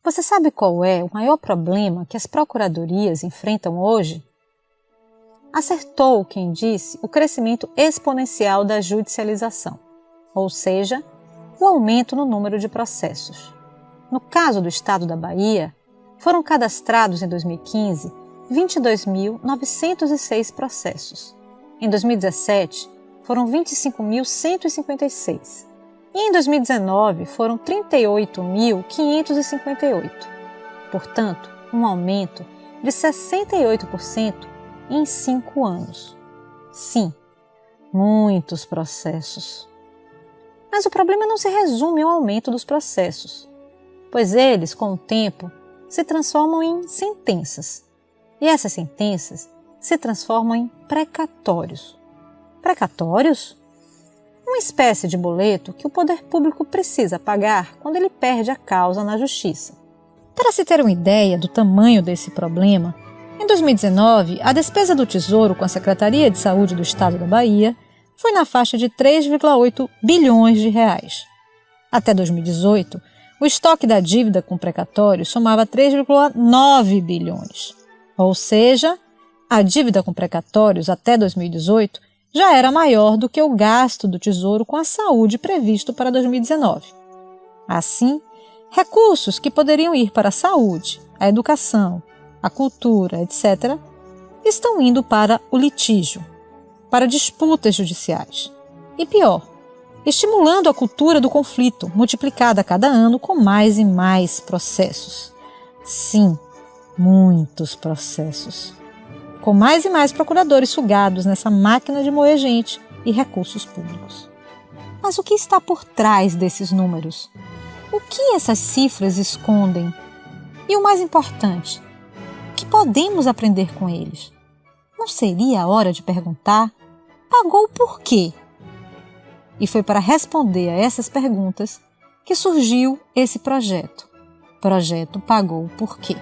Você sabe qual é o maior problema que as procuradorias enfrentam hoje? Acertou quem disse o crescimento exponencial da judicialização, ou seja, o aumento no número de processos. No caso do estado da Bahia, foram cadastrados em 2015 22.906 processos. Em 2017, foram 25.156. E em 2019, foram 38.558. Portanto, um aumento de 68% em 5 anos. Sim, muitos processos. Mas o problema não se resume ao aumento dos processos, pois eles, com o tempo, se transformam em sentenças. E essas sentenças se transformam em precatórios. Precatórios? Uma espécie de boleto que o poder público precisa pagar quando ele perde a causa na justiça. Para se ter uma ideia do tamanho desse problema, em 2019, a despesa do Tesouro com a Secretaria de Saúde do Estado da Bahia foi na faixa de 3,8 bilhões de reais. Até 2018, o estoque da dívida com precatórios somava 3,9 bilhões. Ou seja, a dívida com precatórios até 2018 já era maior do que o gasto do Tesouro com a saúde previsto para 2019. Assim, recursos que poderiam ir para a saúde, a educação, a cultura, etc., estão indo para o litígio, para disputas judiciais. E pior, estimulando a cultura do conflito, multiplicada a cada ano com mais e mais processos. Sim, muitos processos. Com mais e mais procuradores sugados nessa máquina de moer gente e recursos públicos. Mas o que está por trás desses números? O que essas cifras escondem? E o mais importante, o que podemos aprender com eles? Não seria a hora de perguntar: pagou por quê? E foi para responder a essas perguntas que surgiu esse projeto. Projeto Pagou por quê?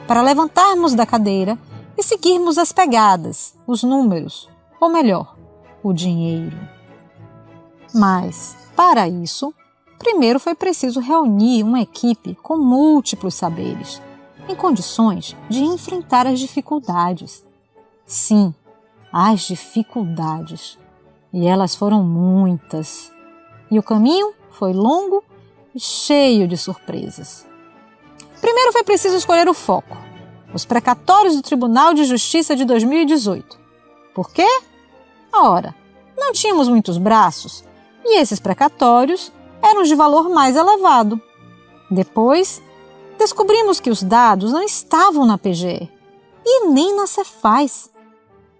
Para levantarmos da cadeira e seguirmos as pegadas, os números, ou melhor, o dinheiro. Mas, para isso, primeiro foi preciso reunir uma equipe com múltiplos saberes, em condições de enfrentar as dificuldades. Sim, as dificuldades. E elas foram muitas. E o caminho foi longo e cheio de surpresas. Primeiro foi preciso escolher o foco, os precatórios do Tribunal de Justiça de 2018. Por quê? Ora, não tínhamos muitos braços e esses precatórios eram de valor mais elevado. Depois, descobrimos que os dados não estavam na PGE e nem na Cefaz.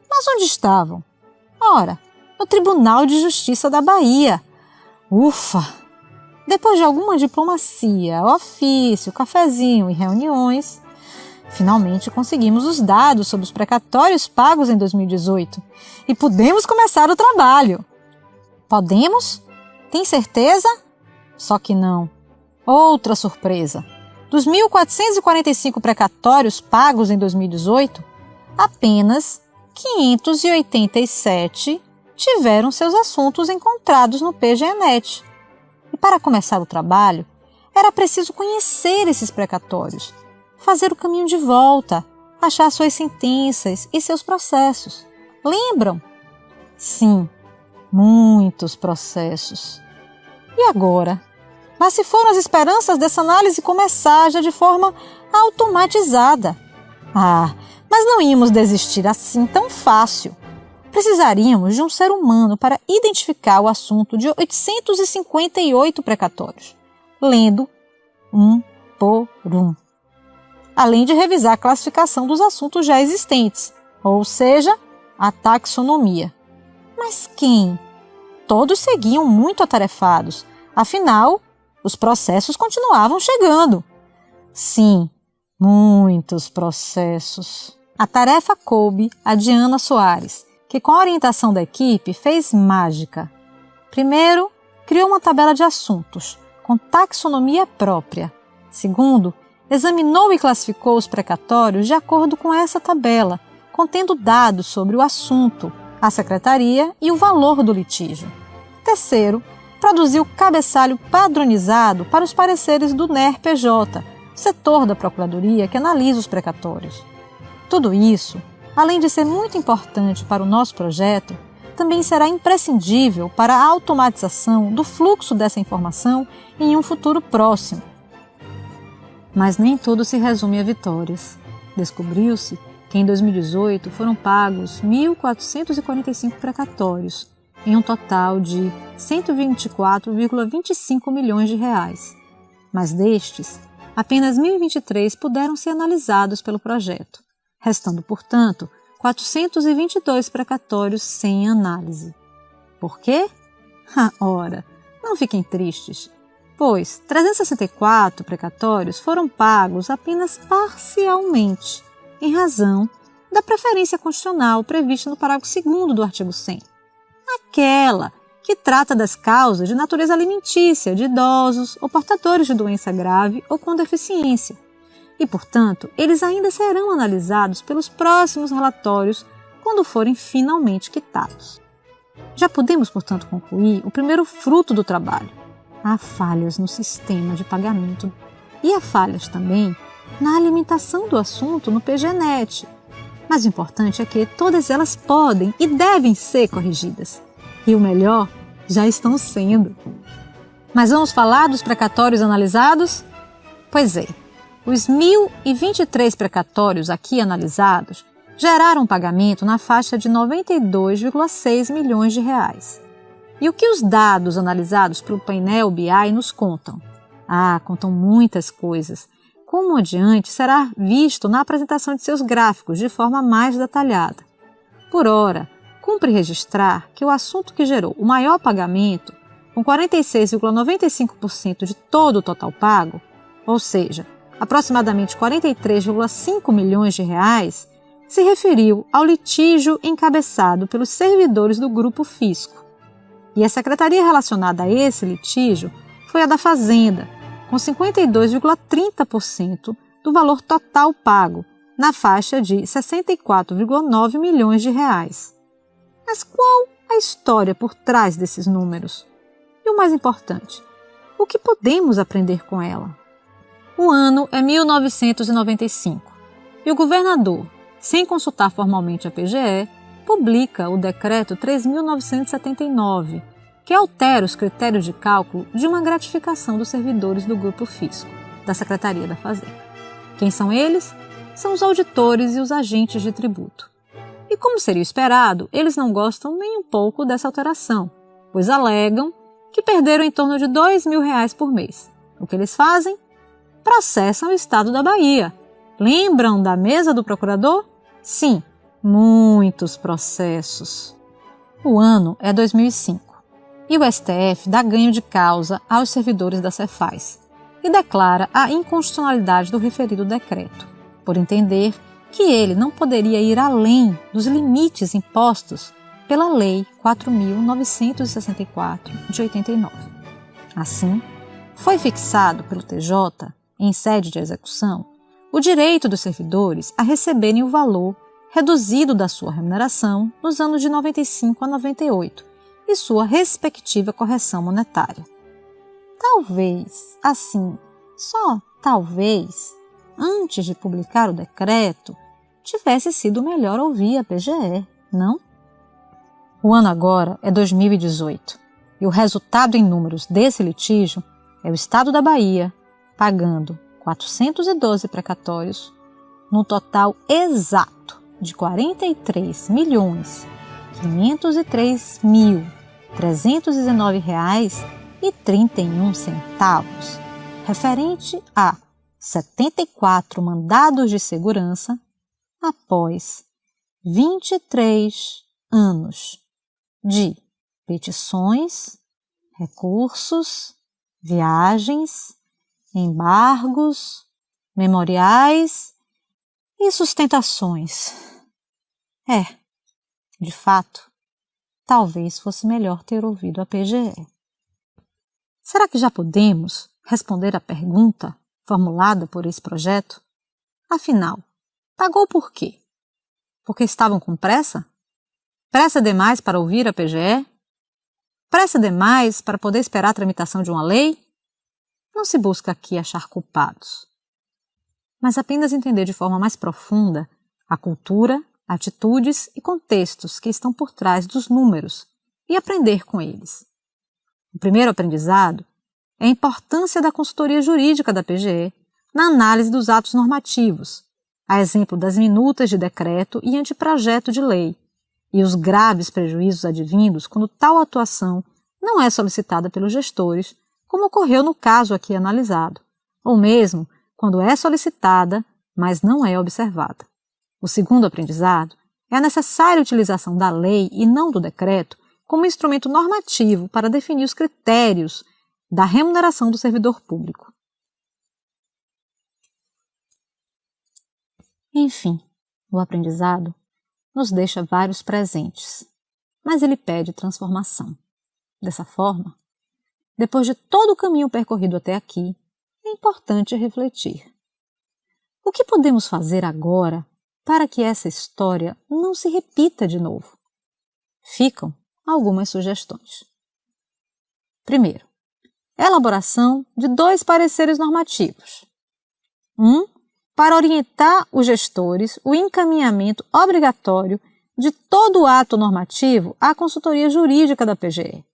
Mas onde estavam? Ora, no Tribunal de Justiça da Bahia. Ufa! Depois de alguma diplomacia, ofício, cafezinho e reuniões, finalmente conseguimos os dados sobre os precatórios pagos em 2018 e pudemos começar o trabalho. Podemos? Tem certeza? Só que não. Outra surpresa. Dos 1.445 precatórios pagos em 2018, apenas 587 tiveram seus assuntos encontrados no PGE-NET. E para começar o trabalho, era preciso conhecer esses precatórios, fazer o caminho de volta, achar suas sentenças e seus processos. Lembram? Sim, muitos processos. E agora? Mas se foram as esperanças dessa análise começar já de forma automatizada? Mas não íamos desistir assim tão fácil. Precisaríamos de um ser humano para identificar o assunto de 858 precatórios, lendo um por um. Além de revisar a classificação dos assuntos já existentes, ou seja, a taxonomia. Mas quem? Todos seguiam muito atarefados, afinal, os processos continuavam chegando. Sim, muitos processos. A tarefa coube a Diana Soares, que com a orientação da equipe fez mágica. Primeiro, criou uma tabela de assuntos, com taxonomia própria. Segundo, examinou e classificou os precatórios de acordo com essa tabela, contendo dados sobre o assunto, a secretaria e o valor do litígio. Terceiro, produziu cabeçalho padronizado para os pareceres do NER-PJ setor da Procuradoria que analisa os precatórios. Tudo isso, além de ser muito importante para o nosso projeto, também será imprescindível para a automatização do fluxo dessa informação em um futuro próximo. Mas nem tudo se resume a vitórias. Descobriu-se que em 2018 foram pagos 1.445 precatórios, em um total de 124,25 milhões de reais. Mas destes, apenas 1.023 puderam ser analisados pelo projeto, restando, portanto, 422 precatórios sem análise. Por quê? Ora, não fiquem tristes, pois 364 precatórios foram pagos apenas parcialmente, em razão da preferência constitucional prevista no parágrafo 2º do artigo 100, aquela que trata das causas de natureza alimentícia de idosos ou portadores de doença grave ou com deficiência. E, portanto, eles ainda serão analisados pelos próximos relatórios quando forem finalmente quitados. Já podemos, portanto, concluir o primeiro fruto do trabalho. Há falhas no sistema de pagamento e há falhas também na alimentação do assunto no PGNet. Mas o importante é que todas elas podem e devem ser corrigidas. E o melhor, já estão sendo. Mas vamos falar dos precatórios analisados? Pois é, os 1.023 precatórios aqui analisados geraram um pagamento na faixa de 92,6 milhões de reais. E o que os dados analisados pelo painel BI nos contam? Contam muitas coisas. Como adiante será visto na apresentação de seus gráficos de forma mais detalhada. Por ora, cumpre registrar que o assunto que gerou o maior pagamento, com 46,95% de todo o total pago, ou seja, aproximadamente 43,5 milhões de reais, se referiu ao litígio encabeçado pelos servidores do Grupo Fisco. E a secretaria relacionada a esse litígio foi a da Fazenda, com 52,30% do valor total pago, na faixa de 64,9 milhões de reais. Mas qual a história por trás desses números? E o mais importante, o que podemos aprender com ela? O ano é 1995 e o governador, sem consultar formalmente a PGE, publica o Decreto 3.979, que altera os critérios de cálculo de uma gratificação dos servidores do Grupo Fisco, da Secretaria da Fazenda. Quem são eles? São os auditores e os agentes de tributo. E como seria esperado, eles não gostam nem um pouco dessa alteração, pois alegam que perderam em torno de R$2.000 por mês. O que eles fazem? Processam o Estado da Bahia. Lembram da mesa do procurador? Sim, muitos processos. O ano é 2005 e o STF dá ganho de causa aos servidores da Cefaz e declara a inconstitucionalidade do referido decreto, por entender que ele não poderia ir além dos limites impostos pela Lei 4.964 de 89. Assim, foi fixado pelo TJ, em sede de execução, o direito dos servidores a receberem o valor reduzido da sua remuneração nos anos de 95 a 98 e sua respectiva correção monetária. Talvez, assim, só talvez, antes de publicar o decreto, tivesse sido melhor ouvir a PGE, não? O ano agora é 2018 e o resultado em números desse litígio é o Estado da Bahia pagando 412 precatórios, no total exato de R$ 43.319,31, referente a 74 mandados de segurança após 23 anos de petições, recursos, viagens, embargos, memoriais e sustentações. De fato, talvez fosse melhor ter ouvido a PGE. Será que já podemos responder à pergunta formulada por esse projeto? Afinal, pagou por quê? Porque estavam com pressa? Pressa demais para ouvir a PGE? Pressa demais para poder esperar a tramitação de uma lei? Não se busca aqui achar culpados. mas apenas entender de forma mais profunda a cultura, atitudes e contextos que estão por trás dos números e aprender com eles. O primeiro aprendizado é a importância da consultoria jurídica da PGE na análise dos atos normativos, a exemplo das minutas de decreto e anteprojeto de lei, e os graves prejuízos advindos quando tal atuação não é solicitada pelos gestores, como ocorreu no caso aqui analisado, ou mesmo quando é solicitada, mas não é observada. O segundo aprendizado é a necessária utilização da lei e não do decreto como instrumento normativo para definir os critérios da remuneração do servidor público. Enfim, o aprendizado nos deixa vários presentes, mas ele pede transformação. Dessa forma, depois de todo o caminho percorrido até aqui, é importante refletir. O que podemos fazer agora para que essa história não se repita de novo? Ficam algumas sugestões. Primeiro, elaboração de 2 pareceres normativos. Para orientar os gestores o encaminhamento obrigatório de todo o ato normativo à consultoria jurídica da PGE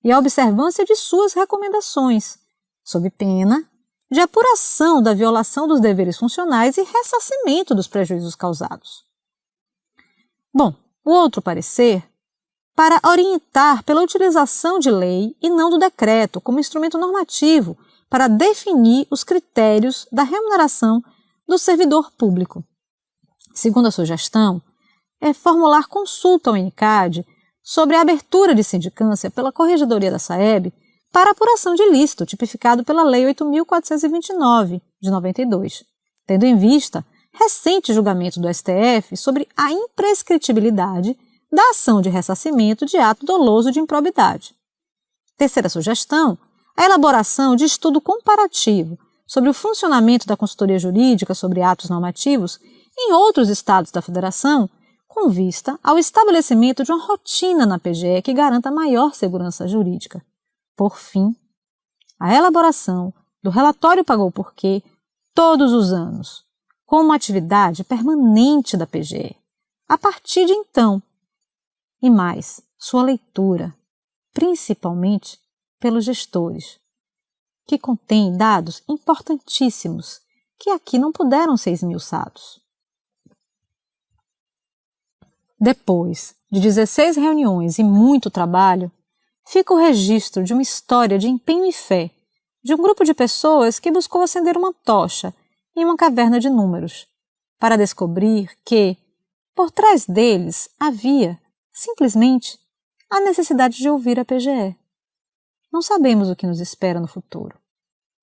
e a observância de suas recomendações, sob pena de apuração da violação dos deveres funcionais e ressarcimento dos prejuízos causados. Bom, o outro parecer, para orientar pela utilização de lei e não do decreto como instrumento normativo para definir os critérios da remuneração do servidor público. Segunda sugestão é formular consulta ao ENCAD sobre a abertura de sindicância pela Corregedoria da SAEB para apuração de ilícito tipificado pela Lei 8.429, de 92, tendo em vista recente julgamento do STF sobre a imprescritibilidade da ação de ressarcimento de ato doloso de improbidade. Terceira sugestão, a elaboração de estudo comparativo sobre o funcionamento da consultoria jurídica sobre atos normativos em outros estados da Federação, com vista ao estabelecimento de uma rotina na PGE que garanta maior segurança jurídica. Por fim, a elaboração do relatório Pagou Por Quê todos os anos, como atividade permanente da PGE, a partir de então, e mais, sua leitura, principalmente pelos gestores, que contém dados importantíssimos que aqui não puderam ser esmiuçados. Depois de 16 reuniões e muito trabalho, fica o registro de uma história de empenho e fé de um grupo de pessoas que buscou acender uma tocha em uma caverna de números, para descobrir que, por trás deles, havia, simplesmente, a necessidade de ouvir a PGE. Não sabemos o que nos espera no futuro,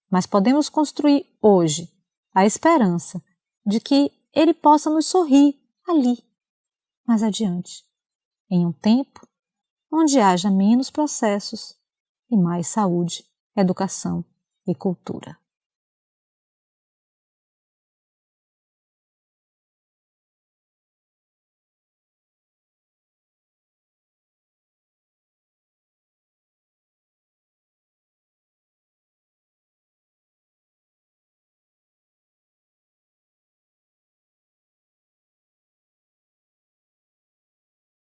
mas podemos construir hoje a esperança de que ele possa nos sorrir ali, mais adiante, em um tempo onde haja menos processos e mais saúde, educação e cultura.